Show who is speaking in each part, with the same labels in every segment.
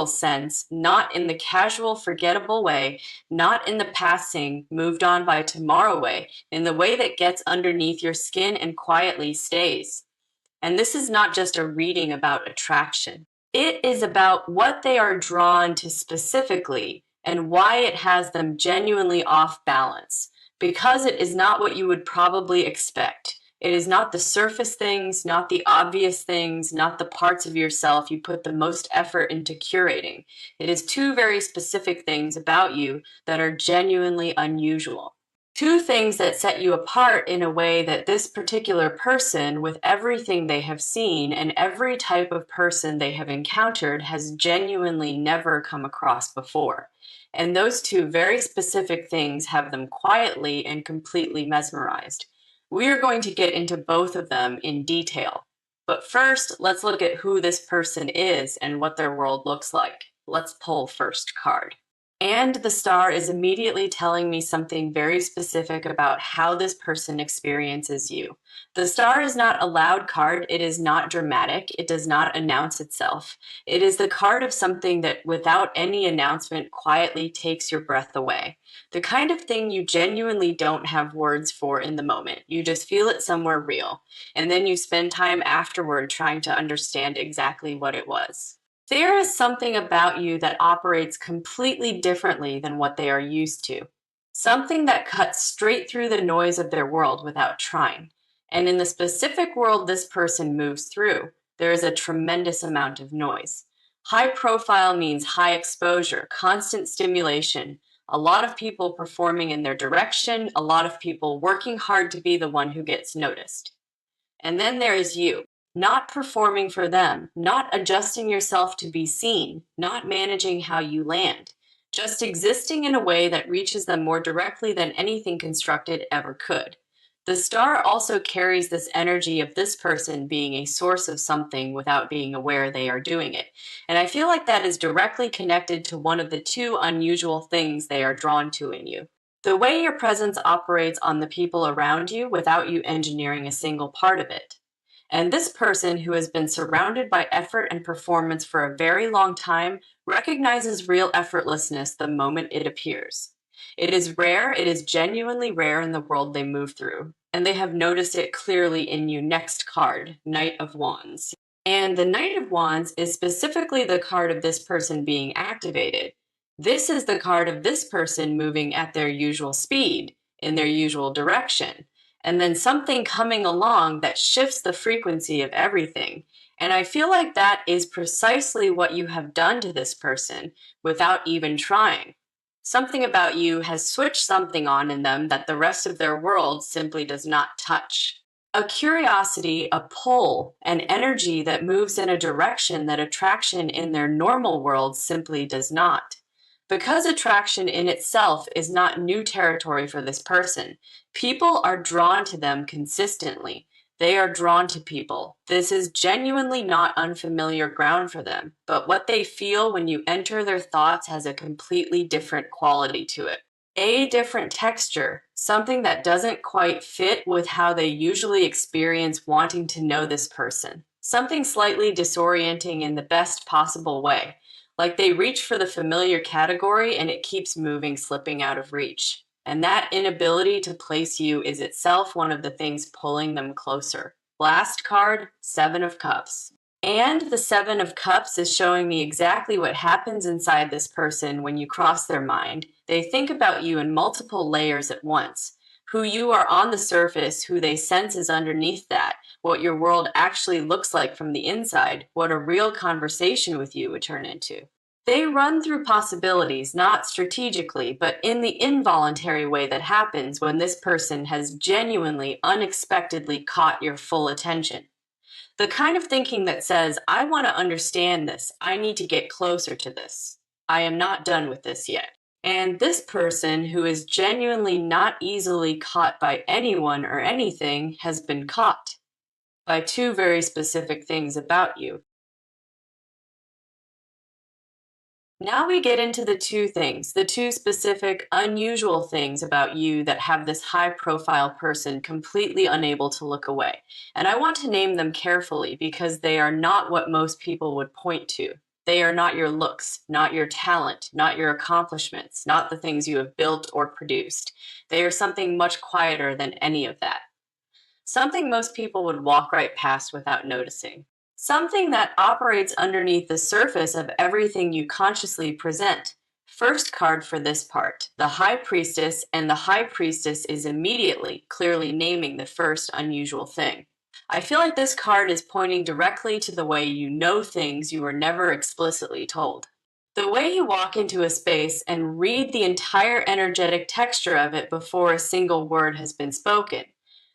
Speaker 1: sense, not in the casual, forgettable way, not in the passing, moved on by tomorrow way, in the way that gets underneath your skin and quietly stays. And this is not just a reading about attraction. It is about what they are drawn to specifically and why it has them genuinely off balance. Because it is not what you would probably expect. It is not the surface things, not the obvious things, not the parts of yourself you put the most effort into curating. It is two very specific things about you that are genuinely unusual. Two things that set you apart in a way that this particular person, with everything they have seen and every type of person they have encountered, has genuinely never come across before. And those two very specific things have them quietly and completely mesmerized. We are going to get into both of them in detail. But first, let's look at who this person is and what their world looks like. Let's pull first card. And the star is immediately telling me something very specific about how this person experiences you. The star is not a loud card. It is not dramatic. It does not announce itself. It is the card of something that, without any announcement, quietly takes your breath away. The kind of thing you genuinely don't have words for in the moment. You just feel it somewhere real. And then you spend time afterward trying to understand exactly what it was. There is something about you that operates completely differently than what they are used to. Something that cuts straight through the noise of their world without trying. And in the specific world this person moves through, there is a tremendous amount of noise. High profile means high exposure, constant stimulation, a lot of people performing in their direction, a lot of people working hard to be the one who gets noticed. And then there is you. Not performing for them, not adjusting yourself to be seen, not managing how you land, just existing in a way that reaches them more directly than anything constructed ever could. The star also carries this energy of this person being a source of something without being aware they are doing it. And I feel like that is directly connected to one of the two unusual things they are drawn to in you. The way your presence operates on the people around you without you engineering a single part of it. And this person, who has been surrounded by effort and performance for a very long time, recognizes real effortlessness the moment it appears. It is rare, it is genuinely rare in the world they move through, and they have noticed it clearly in you. Next card, Knight of Wands. And the Knight of Wands is specifically the card of this person being activated. This is the card of this person moving at their usual speed, in their usual direction. And then something coming along that shifts the frequency of everything. And I feel like that is precisely what you have done to this person without even trying. Something about you has switched something on in them that the rest of their world simply does not touch. A curiosity, a pull, an energy that moves in a direction that attraction in their normal world simply does not. Because attraction in itself is not new territory for this person, people are drawn to them consistently. They are drawn to people. This is genuinely not unfamiliar ground for them, but what they feel when you enter their thoughts has a completely different quality to it. A different texture, something that doesn't quite fit with how they usually experience wanting to know this person. Something slightly disorienting in the best possible way. Like they reach for the familiar category and it keeps moving, slipping out of reach. And that inability to place you is itself one of the things pulling them closer. Last card, Seven of Cups. And the Seven of Cups is showing me exactly what happens inside this person when you cross their mind. They think about you in multiple layers at once. Who you are on the surface, who they sense is underneath that, what your world actually looks like from the inside, what a real conversation with you would turn into. They run through possibilities, not strategically, but in the involuntary way that happens when this person has genuinely, unexpectedly caught your full attention. The kind of thinking that says, I want to understand this, I need to get closer to this. I am not done with this yet. And this person, who is genuinely not easily caught by anyone or anything, has been caught by two very specific things about you. Now we get into the two things, the two specific, unusual things about you that have this high-profile person completely unable to look away. And I want to name them carefully because they are not what most people would point to. They are not your looks, not your talent, not your accomplishments, not the things you have built or produced. They are something much quieter than any of that. Something most people would walk right past without noticing. Something that operates underneath the surface of everything you consciously present. First card for this part, the High Priestess, and the High Priestess is immediately, clearly naming the first unusual thing. I feel like this card is pointing directly to the way you know things you were never explicitly told. The way you walk into a space and read the entire energetic texture of it before a single word has been spoken.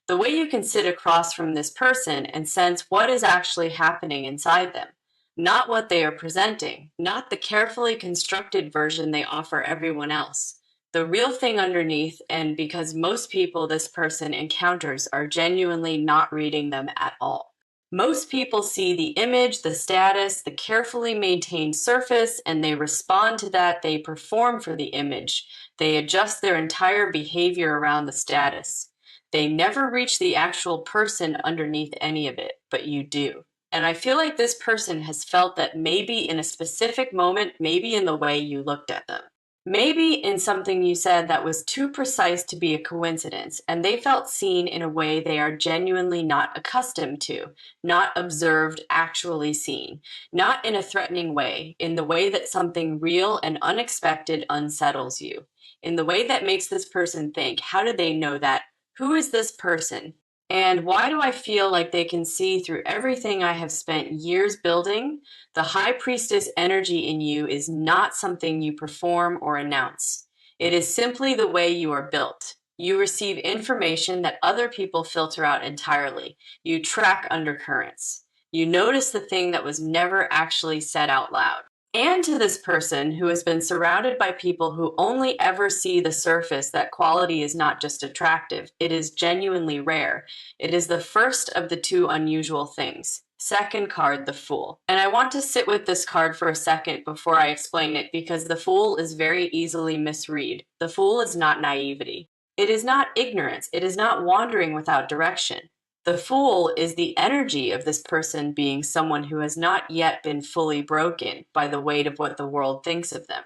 Speaker 1: The way you can sit across from this person and sense what is actually happening inside them, not what they are presenting, not the carefully constructed version they offer everyone else. The real thing underneath, and because most people this person encounters are genuinely not reading them at all. Most people see the image, the status, the carefully maintained surface, and they respond to that. They perform for the image. They adjust their entire behavior around the status. They never reach the actual person underneath any of it, but you do. And I feel like this person has felt that maybe in a specific moment, maybe in the way you looked at them. Maybe in something you said that was too precise to be a coincidence, and they felt seen in a way they are genuinely not accustomed to, not observed, actually seen, not in a threatening way, in the way that something real and unexpected unsettles you, in the way that makes this person think, how did they know that? Who is this person? And why do I feel like they can see through everything I have spent years building? The High Priestess energy in you is not something you perform or announce. It is simply the way you are built. You receive information that other people filter out entirely. You track undercurrents. You notice the thing that was never actually said out loud. And to this person who has been surrounded by people who only ever see the surface, that quality is not just attractive, it is genuinely rare. It is the first of the two unusual things. Second card, the Fool. And I want to sit with this card for a second before I explain it, because the Fool is very easily misread. The Fool is not naivety. It is not ignorance. It is not wandering without direction. The Fool is the energy of this person being someone who has not yet been fully broken by the weight of what the world thinks of them.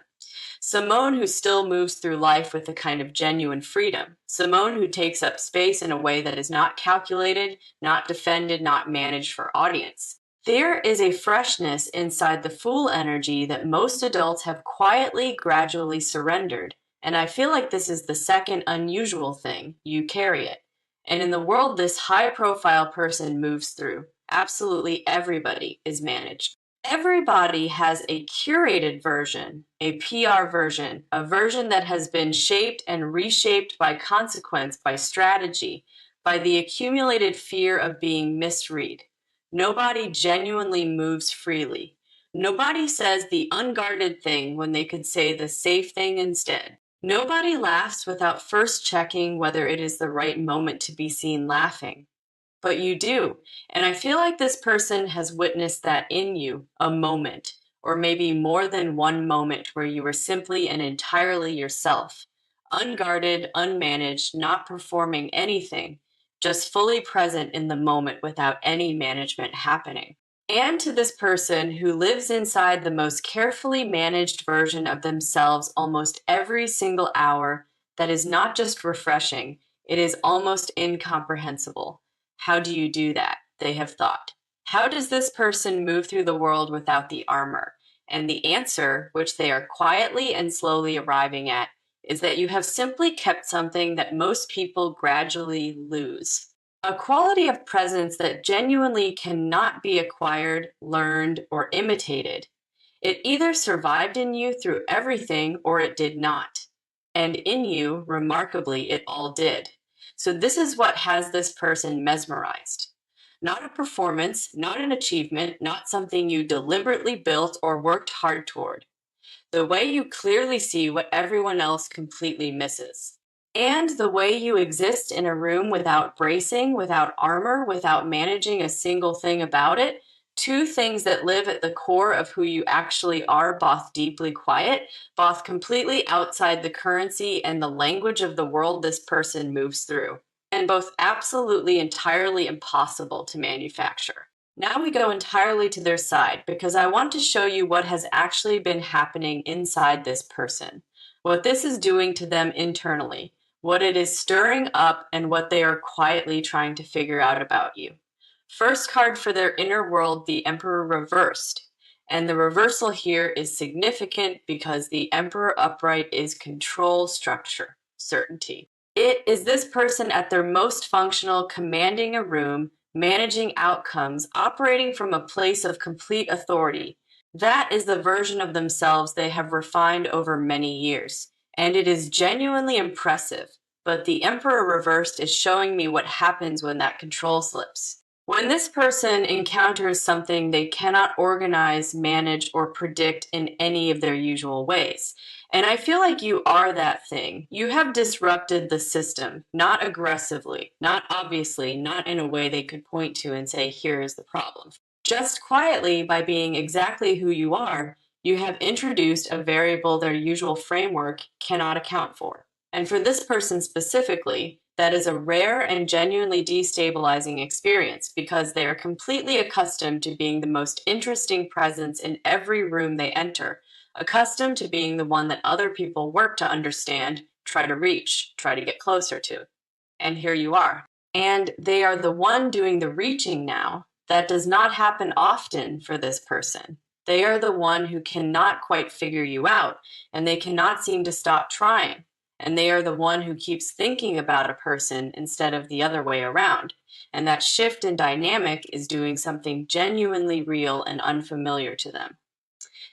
Speaker 1: Simone who still moves through life with a kind of genuine freedom. Simone who takes up space in a way that is not calculated, not defended, not managed for audience. There is a freshness inside the Fool energy that most adults have quietly, gradually surrendered. And I feel like this is the second unusual thing. You carry it. And in the world this high-profile person moves through, absolutely everybody is managed. Everybody has a curated version, a PR version, a version that has been shaped and reshaped by consequence, by strategy, by the accumulated fear of being misread. Nobody genuinely moves freely. Nobody says the unguarded thing when they could say the safe thing instead. Nobody laughs without first checking whether it is the right moment to be seen laughing. But you do. And I feel like this person has witnessed that in you, a moment, or maybe more than one moment where you were simply and entirely yourself, unguarded, unmanaged, not performing anything, just fully present in the moment without any management happening. And to this person who lives inside the most carefully managed version of themselves almost every single hour, that is not just refreshing, it is almost incomprehensible. How do you do that? They have thought. How does this person move through the world without the armor? And the answer, which they are quietly and slowly arriving at, is that you have simply kept something that most people gradually lose. A quality of presence that genuinely cannot be acquired, learned, or imitated. It either survived in you through everything or it did not. And in you, remarkably, it all did. So this is what has this person mesmerized. Not a performance, not an achievement, not something you deliberately built or worked hard toward. The way you clearly see what everyone else completely misses. And the way you exist in a room without bracing, without armor, without managing a single thing about it. Two things that live at the core of who you actually are, both deeply quiet, both completely outside the currency and the language of the world this person moves through, and both absolutely entirely impossible to manufacture. Now we go entirely to their side because I want to show you what has actually been happening inside this person, what this is doing to them internally, what it is stirring up, and what they are quietly trying to figure out about you. First card for their inner world, the Emperor reversed. And the reversal here is significant because the Emperor upright is control, structure, certainty. It is this person at their most functional, commanding a room, managing outcomes, operating from a place of complete authority. That is the version of themselves they have refined over many years, and it is genuinely impressive. But the Emperor reversed is showing me what happens when that control slips. When this person encounters something they cannot organize, manage, or predict in any of their usual ways. And I feel like you are that thing. You have disrupted the system, not aggressively, not obviously, not in a way they could point to and say, here is the problem. Just quietly, by being exactly who you are, you have introduced a variable their usual framework cannot account for. And for this person specifically, that is a rare and genuinely destabilizing experience because they are completely accustomed to being the most interesting presence in every room they enter, accustomed to being the one that other people work to understand, try to reach, try to get closer to. And here you are. And they are the one doing the reaching now. That does not happen often for this person. They are the one who cannot quite figure you out, and they cannot seem to stop trying. And they are the one who keeps thinking about a person instead of the other way around. And that shift in dynamic is doing something genuinely real and unfamiliar to them.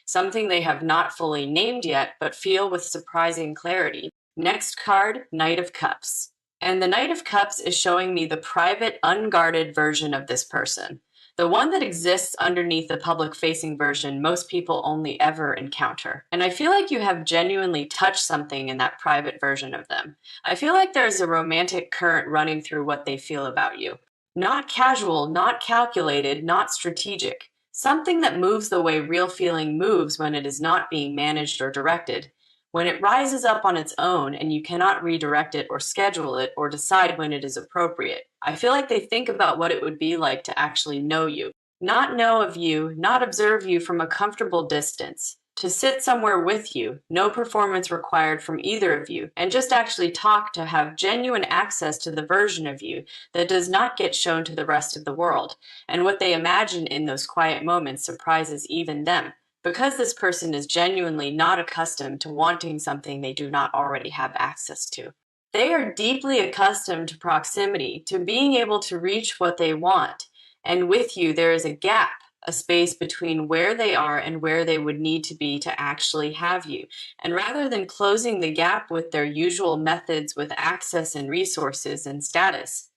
Speaker 1: Something they have not fully named yet, but feel with surprising clarity. Next card, Knight of Cups. And the Knight of Cups is showing me the private, unguarded version of this person. The one that exists underneath the public-facing version most people only ever encounter. And I feel like you have genuinely touched something in that private version of them. I feel like there's a romantic current running through what they feel about you. Not casual, not calculated, not strategic. Something that moves the way real feeling moves when it is not being managed or directed. When it rises up on its own and you cannot redirect it or schedule it or decide when it is appropriate. I feel like they think about what it would be like to actually know you. Not know of you, not observe you from a comfortable distance. To sit somewhere with you, no performance required from either of you, and just actually talk to have genuine access to the version of you that does not get shown to the rest of the world. And what they imagine in those quiet moments surprises even them, because this person is genuinely not accustomed to wanting something they do not already have access to. They are deeply accustomed to proximity, to being able to reach what they want. And with you, there is a gap, a space between where they are and where they would need to be to actually have you. And rather than closing the gap with their usual methods with access and resources and status,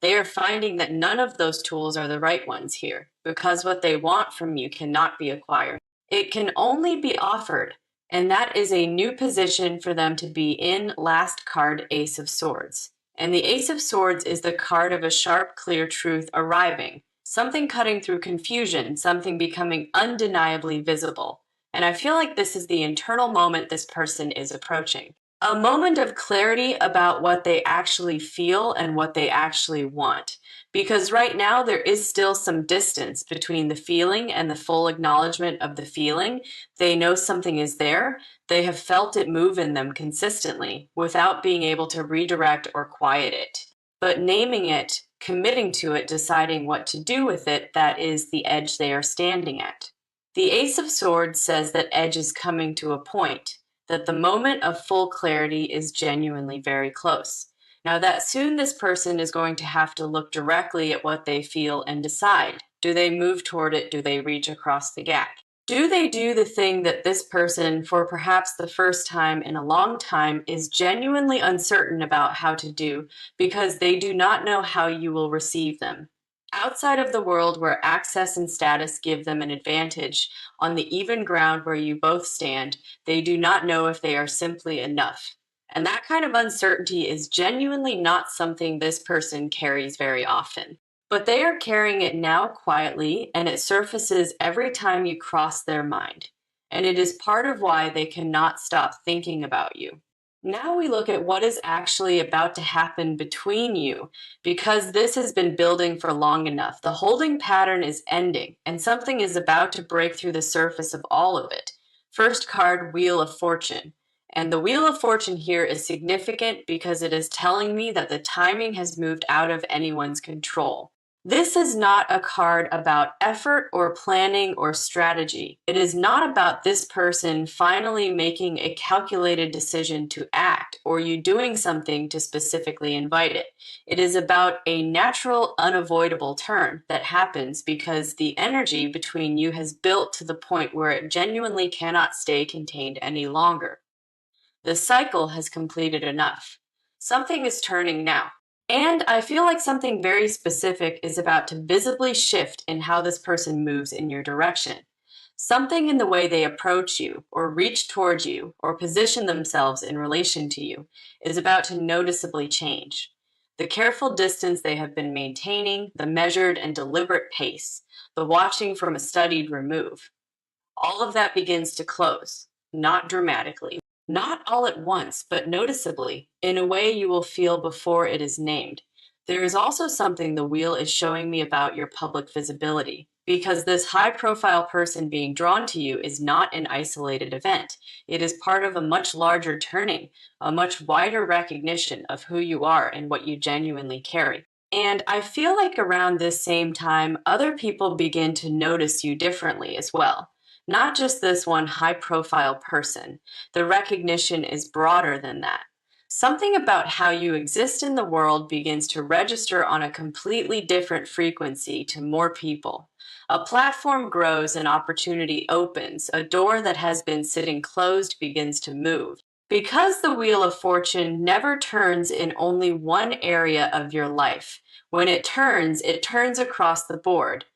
Speaker 1: they are finding that none of those tools are the right ones here, because what they want from you cannot be acquired. It can only be offered, and that is a new position for them to be in. Last card, Ace of Swords. And the Ace of Swords is the card of a sharp, clear truth arriving, something cutting through confusion, something becoming undeniably visible. And I feel like this is the internal moment this person is approaching. A moment of clarity about what they actually feel and what they actually want. Because right now there is still some distance between the feeling and the full acknowledgement of the feeling. They know something is there. They have felt it move in them consistently without being able to redirect or quiet it. But naming it, committing to it, deciding what to do with it, that is the edge they are standing at. The Ace of Swords says that edge is coming to a point, that the moment of full clarity is genuinely very close. Now, that soon this person is going to have to look directly at what they feel and decide. Do they move toward it? Do they reach across the gap? Do they do the thing that this person, for perhaps the first time in a long time, is genuinely uncertain about how to do because they do not know how you will receive them? Outside of the world where access and status give them an advantage, on the even ground where you both stand, they do not know if they are simply enough. And that kind of uncertainty is genuinely not something this person carries very often. But they are carrying it now quietly, and it surfaces every time you cross their mind. And it is part of why they cannot stop thinking about you. Now we look at what is actually about to happen between you, because this has been building for long enough. The holding pattern is ending, and something is about to break through the surface of all of it. First card, Wheel of Fortune. And the Wheel of Fortune here is significant because it is telling me that the timing has moved out of anyone's control. This is not a card about effort or planning or strategy. It is not about this person finally making a calculated decision to act or you doing something to specifically invite it. It is about a natural, unavoidable turn that happens because the energy between you has built to the point where it genuinely cannot stay contained any longer. The cycle has completed enough. Something is turning now. And I feel like something very specific is about to visibly shift in how this person moves in your direction. Something in the way they approach you, or reach towards you, or position themselves in relation to you is about to noticeably change. The careful distance they have been maintaining, the measured and deliberate pace, the watching from a studied remove, all of that begins to close, not dramatically, not all at once, but noticeably, in a way you will feel before it is named. There is also something the wheel is showing me about your public visibility, because this high profile person being drawn to you is not an isolated event. It is part of a much larger turning, a much wider recognition of who you are and what you genuinely carry. And I feel like around this same time, other people begin to notice you differently as well. Not just this one high profile person. The recognition is broader than that. Something about how you exist in the world begins to register on a completely different frequency to more people. A platform grows, an opportunity opens, a door that has been sitting closed begins to move. Because the Wheel of Fortune never turns in only one area of your life. When it turns across the board.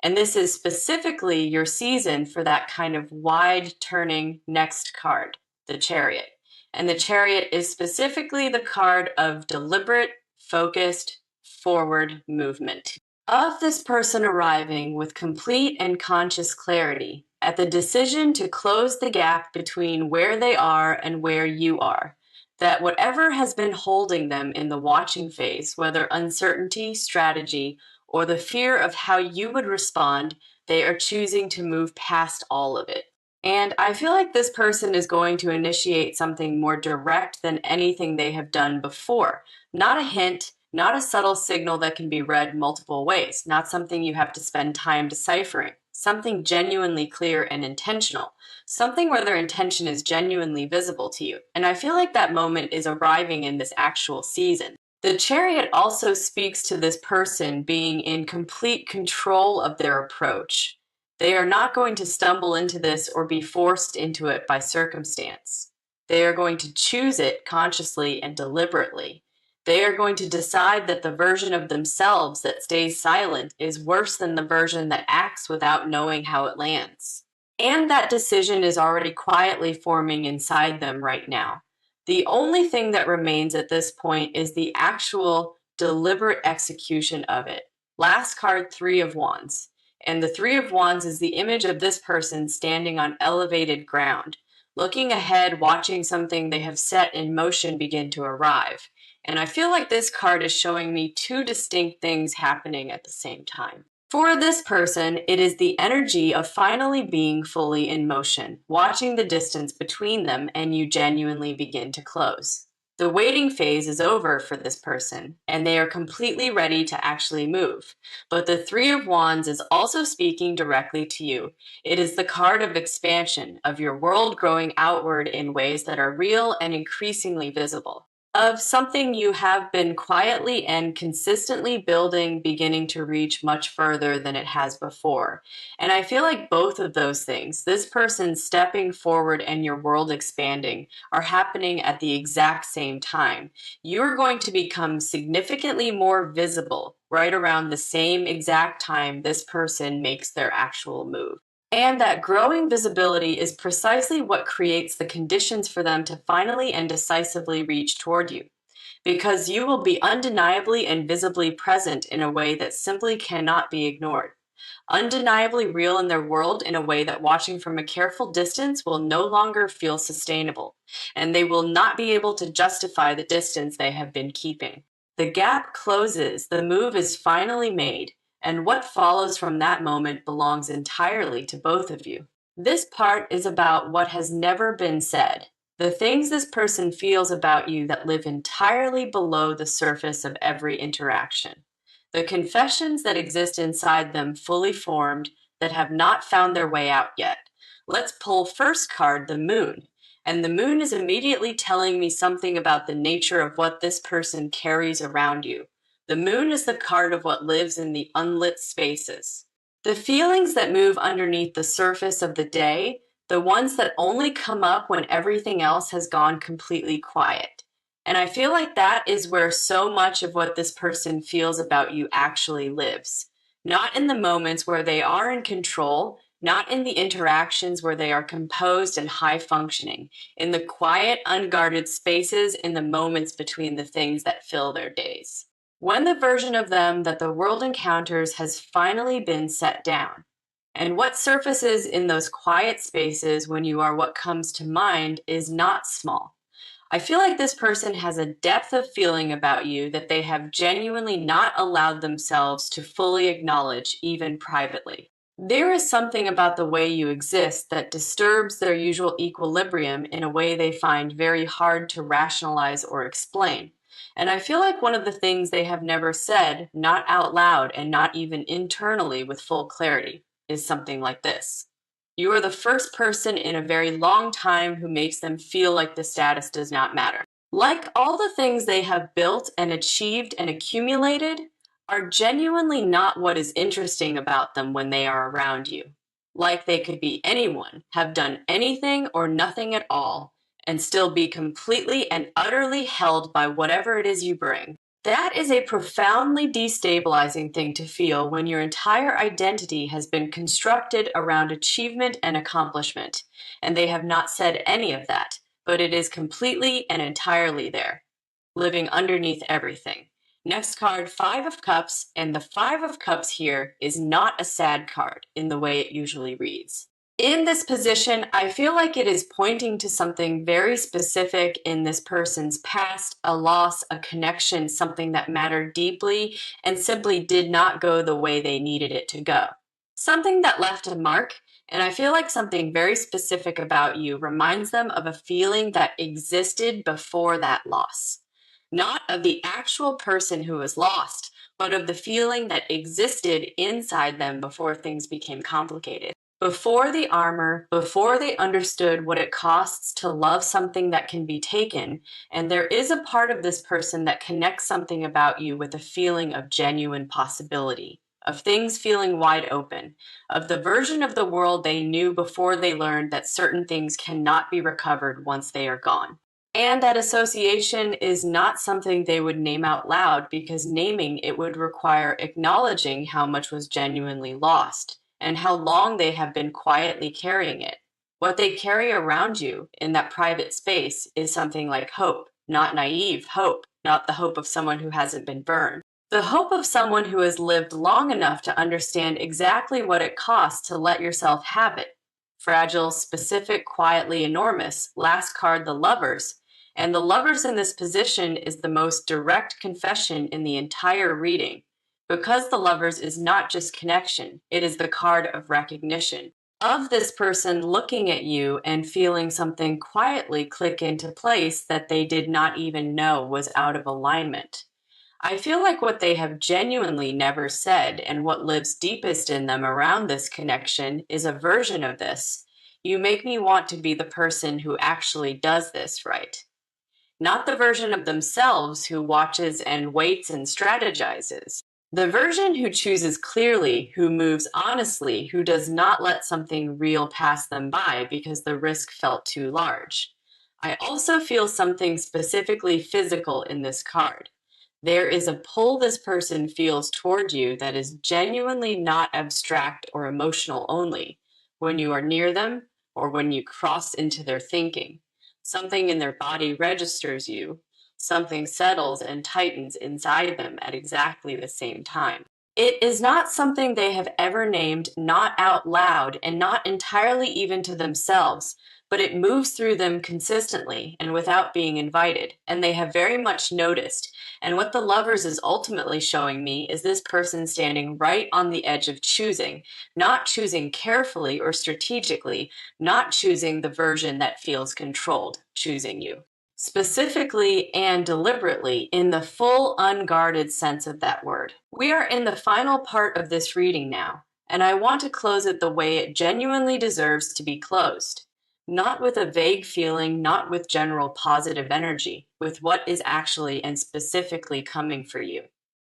Speaker 1: And this is specifically your season for that kind of wide turning next card, the Chariot. And the Chariot is specifically the card of deliberate, focused, forward movement. Of this person arriving with complete and conscious clarity at the decision to close the gap between where they are and where you are. That whatever has been holding them in the watching phase, whether uncertainty, strategy, or the fear of how you would respond, they are choosing to move past all of it. And I feel like this person is going to initiate something more direct than anything they have done before. Not a hint, not a subtle signal that can be read multiple ways, not something you have to spend time deciphering. Something genuinely clear and intentional. Something where their intention is genuinely visible to you. And I feel like that moment is arriving in this actual season. The Chariot also speaks to this person being in complete control of their approach. They are not going to stumble into this or be forced into it by circumstance. They are going to choose it consciously and deliberately. They are going to decide that the version of themselves that stays silent is worse than the version that acts without knowing how it lands. And that decision is already quietly forming inside them right now. The only thing that remains at this point is the actual deliberate execution of it. Last card, Three of Wands. And the Three of Wands is the image of this person standing on elevated ground, looking ahead, watching something they have set in motion begin to arrive. And I feel like this card is showing me two distinct things happening at the same time. For this person, it is the energy of finally being fully in motion, watching the distance between them, and you genuinely begin to close. The waiting phase is over for this person, and they are completely ready to actually move. But the Three of Wands is also speaking directly to you. It is the card of expansion, of your world growing outward in ways that are real and increasingly visible. Of something you have been quietly and consistently building, beginning to reach much further than it has before. And I feel like both of those things, this person stepping forward and your world expanding, are happening at the exact same time. You're going to become significantly more visible right around the same exact time this person makes their actual move. And that growing visibility is precisely what creates the conditions for them to finally and decisively reach toward you. Because you will be undeniably and visibly present in a way that simply cannot be ignored. undeniably real in their world in a way that watching from a careful distance will no longer feel sustainable, and they will not be able to justify the distance they have been keeping. The gap closes, the move is finally made, and what follows from that moment belongs entirely to both of you. This part is about what has never been said, the things this person feels about you that live entirely below the surface of every interaction. The confessions that exist inside them fully formed that have not found their way out yet. Let's pull first card, the moon. And the moon is immediately telling me something about the nature of what this person carries around you. The moon is the card of what lives in the unlit spaces. The feelings that move underneath the surface of the day, the ones that only come up when everything else has gone completely quiet. And I feel like that is where so much of what this person feels about you actually lives. Not in the moments where they are in control, not in the interactions where they are composed and high functioning, in the quiet, unguarded spaces, in the moments between the things that fill their days. When the version of them that the world encounters has finally been set down. And what surfaces in those quiet spaces when you are what comes to mind is not small. I feel like this person has a depth of feeling about you that they have genuinely not allowed themselves to fully acknowledge, even privately. There is something about the way you exist that disturbs their usual equilibrium in a way they find very hard to rationalize or explain. And I feel like one of the things they have never said, not out loud and not even internally with full clarity, is something like this. You are the first person in a very long time who makes them feel like the status does not matter. Like all the things they have built and achieved and accumulated are genuinely not what is interesting about them when they are around you. Like they could be anyone, have done anything or nothing at all, and still be completely and utterly held by whatever it is you bring. That is a profoundly destabilizing thing to feel when your entire identity has been constructed around achievement and accomplishment, and they have not said any of that, but it is completely and entirely there, living underneath everything. Next card, Five of Cups, and the Five of Cups here is not a sad card in the way it usually reads. In this position, I feel like it is pointing to something very specific in this person's past, a loss, a connection, something that mattered deeply and simply did not go the way they needed it to go. Something that left a mark, and I feel like something very specific about you reminds them of a feeling that existed before that loss. Not of the actual person who was lost, but of the feeling that existed inside them before things became complicated. Before the armor, before they understood what it costs to love something that can be taken, and there is a part of this person that connects something about you with a feeling of genuine possibility, of things feeling wide open, of the version of the world they knew before they learned that certain things cannot be recovered once they are gone. And that association is not something they would name out loud because naming it would require acknowledging how much was genuinely lost and how long they have been quietly carrying it. What they carry around you in that private space is something like hope, not naive hope, not the hope of someone who hasn't been burned. The hope of someone who has lived long enough to understand exactly what it costs to let yourself have it. Fragile, specific, quietly enormous. Last card, the Lovers. And the Lovers in this position is the most direct confession in the entire reading. Because the Lovers is not just connection, it is the card of recognition. Of this person looking at you and feeling something quietly click into place that they did not even know was out of alignment. I feel like what they have genuinely never said and what lives deepest in them around this connection is a version of this. You make me want to be the person who actually does this right. Not the version of themselves who watches and waits and strategizes. The version who chooses clearly, who moves honestly, who does not let something real pass them by because the risk felt too large. I also feel something specifically physical in this card. There is a pull this person feels toward you that is genuinely not abstract or emotional only when you are near them or when you cross into their thinking. Something in their body registers you. Something settles and tightens inside them at exactly the same time. It is not something they have ever named, not out loud, and not entirely even to themselves, but it moves through them consistently and without being invited, and they have very much noticed. And what the lovers is ultimately showing me is this person standing right on the edge of choosing, not choosing carefully or strategically, not choosing the version that feels controlled, choosing you. Specifically and deliberately in the full unguarded sense of that word. We are in the final part of this reading now, and I want to close it the way it genuinely deserves to be closed. Not with a vague feeling, not with general positive energy, with what is actually and specifically coming for you.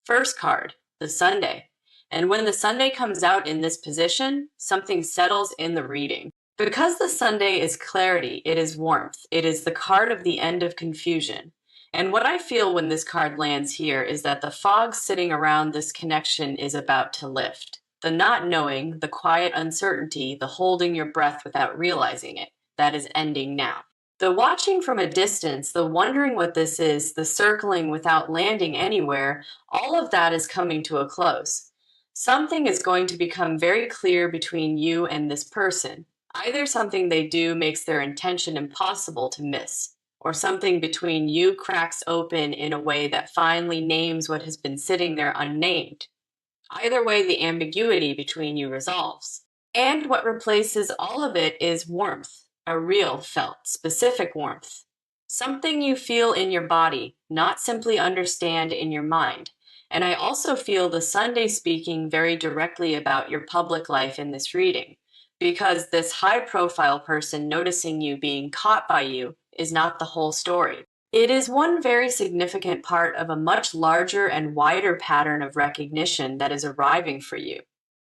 Speaker 1: First card, the Sunday. And when the Sunday comes out in this position, something settles in the reading. Because the Sunday is clarity, it is warmth, it is the card of the end of confusion. And what I feel when this card lands here is that the fog sitting around this connection is about to lift. The not knowing, the quiet uncertainty, the holding your breath without realizing it, that is ending now. The watching from a distance, the wondering what this is, the circling without landing anywhere, all of that is coming to a close. Something is going to become very clear between you and this person. Either something they do makes their intention impossible to miss, or something between you cracks open in a way that finally names what has been sitting there unnamed. Either way, the ambiguity between you resolves. And what replaces all of it is warmth, a real, felt, specific warmth. Something you feel in your body, not simply understand in your mind. And I also feel the Sunday speaking very directly about your public life in this reading, because this high-profile person noticing you being caught by you is not the whole story. It is one very significant part of a much larger and wider pattern of recognition that is arriving for you.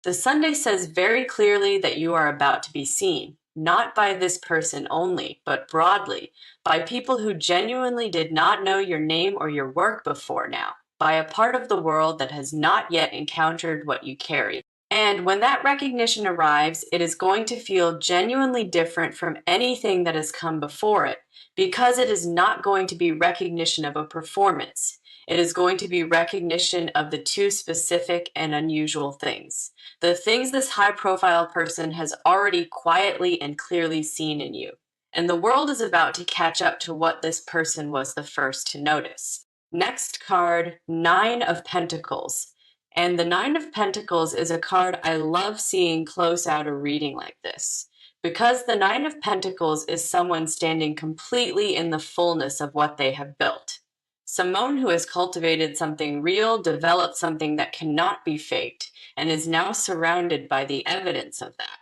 Speaker 1: The Sunday says very clearly that you are about to be seen, not by this person only, but broadly, by people who genuinely did not know your name or your work before now, by a part of the world that has not yet encountered what you carry. And when that recognition arrives, it is going to feel genuinely different from anything that has come before it, because it is not going to be recognition of a performance. It is going to be recognition of the two specific and unusual things. The things this high-profile person has already quietly and clearly seen in you. And the world is about to catch up to what this person was the first to notice. Next card, Nine of Pentacles. And the Nine of Pentacles is a card I love seeing close out a reading like this, because the Nine of Pentacles is someone standing completely in the fullness of what they have built. Someone who has cultivated something real, developed something that cannot be faked, and is now surrounded by the evidence of that.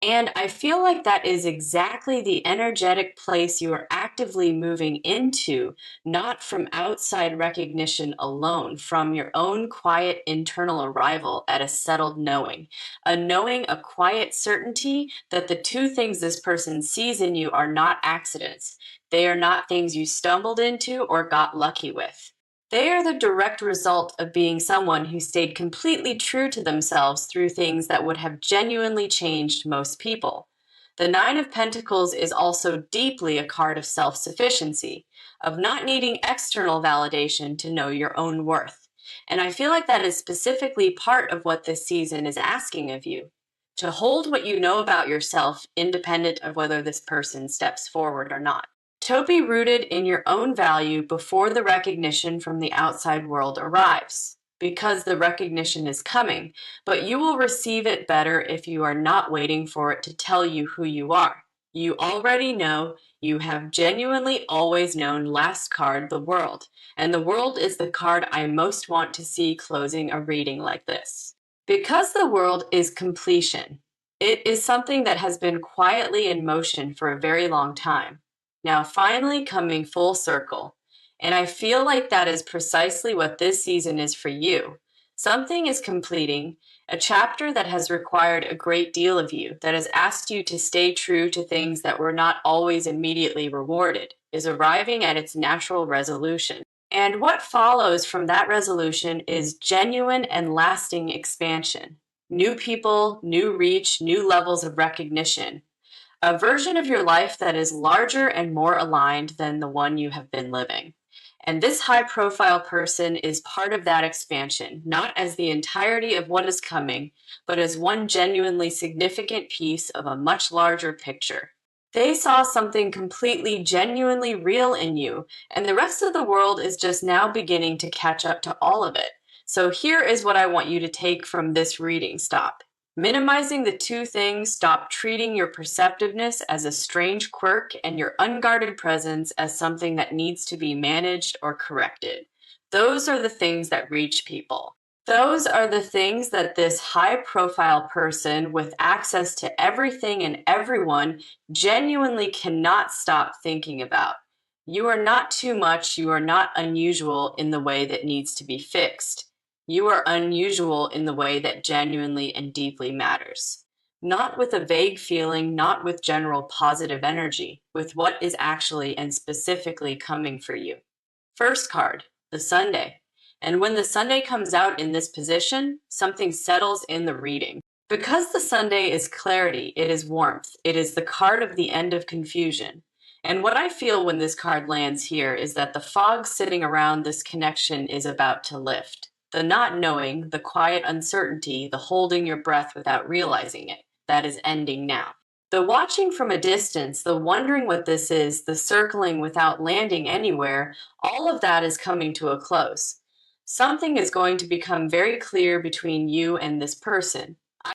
Speaker 1: And I feel like that is exactly the energetic place you are actively moving into, not from outside recognition alone, from your own quiet internal arrival at a settled knowing. A knowing, a quiet certainty that the two things this person sees in you are not accidents. They are not things you stumbled into or got lucky with. They are the direct result of being someone who stayed completely true to themselves through things that would have genuinely changed most people. The Nine of Pentacles is also deeply a card of self-sufficiency, of not needing external validation to know your own worth. And I feel like that is specifically part of what this season is asking of you, to hold what you know about yourself independent of whether this person steps forward or not. To be rooted in your own value before the recognition from the outside world arrives, because the recognition is coming, but you will receive it better if you are not waiting for it to tell you who you are. You already know, you have genuinely always known. Last card, the world. And the world is the card I most want to see closing a reading like this. Because the world is completion. It is something that has been quietly in motion for a very long time, now finally coming full circle. And I feel like that is precisely what this season is for you. Something is completing, a chapter that has required a great deal of you, that has asked you to stay true to things that were not always immediately rewarded, is arriving at its natural resolution. And what follows from that resolution is genuine and lasting expansion. New people, new reach, new levels of recognition. A version of your life that is larger and more aligned than the one you have been living. And this high-profile person is part of that expansion, not as the entirety of what is coming, but as one genuinely significant piece of a much larger picture. They saw something completely, genuinely real in you, and the rest of the world is just now beginning to catch up to all of it. So here is what I want you to take from this reading. Stop minimizing the two things. Stop treating your perceptiveness as a strange quirk and your unguarded presence as something that needs to be managed or corrected. Those are the things that reach people. Those are the things that this high profile person with access to everything and everyone genuinely cannot stop thinking about. You are not too much. You are not unusual in the way that needs to be fixed. You are unusual in the way that genuinely and deeply matters. Not with a vague feeling, not with general positive energy, with what is actually and specifically coming for you. First card, the Sunday. And when the Sunday comes out in this position, something settles in the reading. Because the Sunday is clarity, it is warmth, it is the card of the end of confusion. And what I feel when this card lands here is that the fog sitting around this connection is about to lift. The not knowing, the quiet uncertainty, the holding your breath without realizing it, that is ending now. The watching from a distance, the wondering what this is, the circling without landing anywhere, all of that is coming to a close. Something is going to become very clear between you and this person.